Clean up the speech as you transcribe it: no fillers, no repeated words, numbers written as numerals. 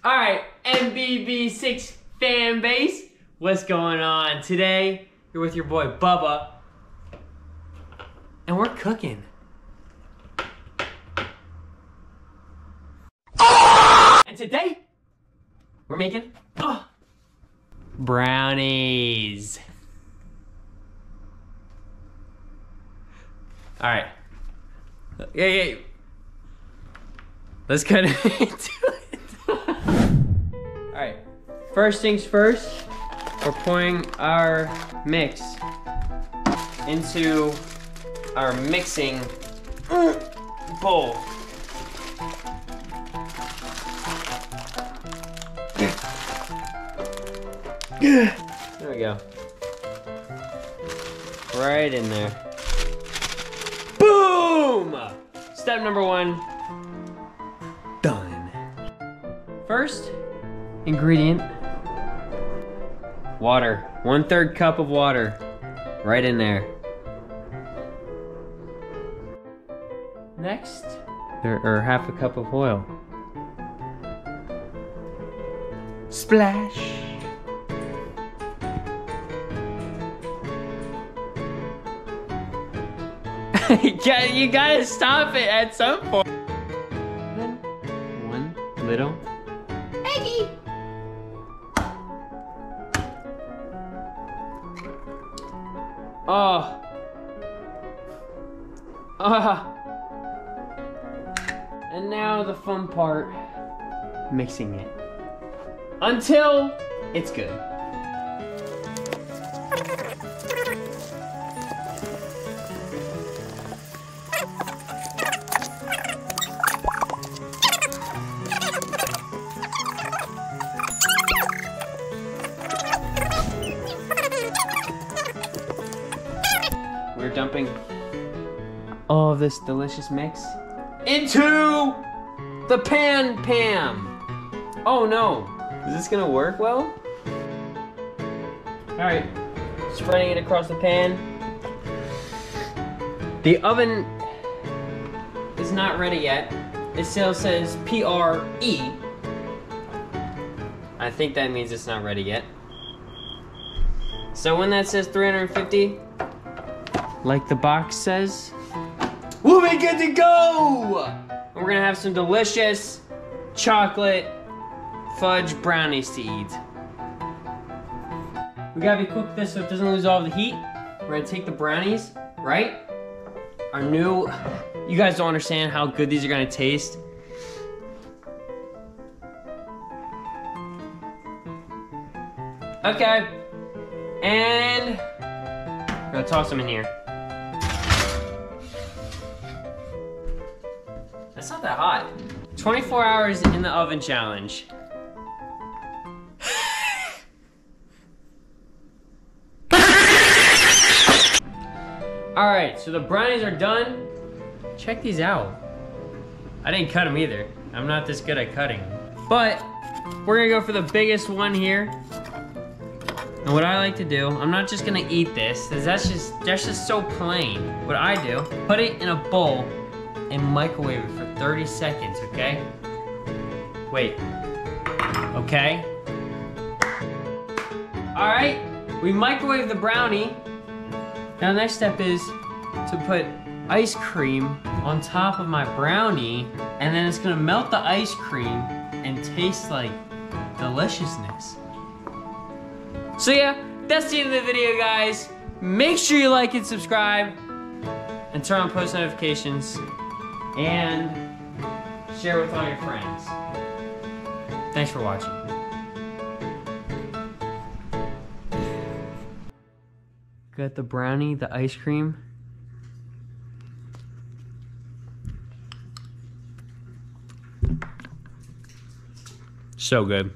Alright, MBB6 fan base, what's going on? Today, you're with your boy Bubba, and we're cooking. And today, we're making brownies. Alright. Yeah. Let's cut into it. Alright, first things first, we're pouring our mix into our mixing bowl. There we go. Right in there. Boom! Step number one, done. First ingredient, water. 1/3 cup of water, right in there. Next, or half a cup of oil. Splash. You gotta stop it at some point. Then one little eggy. And now the fun part, mixing it until it's good. We're dumping all of this delicious mix into the pan. Oh no, is this gonna work well? All right, spreading it across the pan. The oven is not ready yet. It still says PRE. I think that means it's not ready yet. So when that says 350, like the box says, we'll be good to go! And we're gonna have some delicious chocolate fudge brownies to eat. We gotta be quick with this so it doesn't lose all of the heat. We're gonna take the brownies, right? Our new, you guys don't understand how good these are gonna taste. Okay, and I'm gonna toss them in here. That's not that hot. 24 hours in the oven challenge. All right, so the brownies are done. Check these out. I didn't cut them either. I'm not this good at cutting. But we're gonna go for the biggest one here. And what I like to do, I'm not just gonna eat this, cause that's just so plain. What I do, put it in a bowl and microwave it for 30 seconds, okay? Wait, okay? All right, we microwave the brownie. Now the next step is to put ice cream on top of my brownie, and then it's gonna melt the ice cream and taste like deliciousness. So yeah, that's the end of the video, guys. Make sure you like and subscribe, and turn on post notifications, and share with all your friends. Thanks for watching. Got the brownie, the ice cream. So good.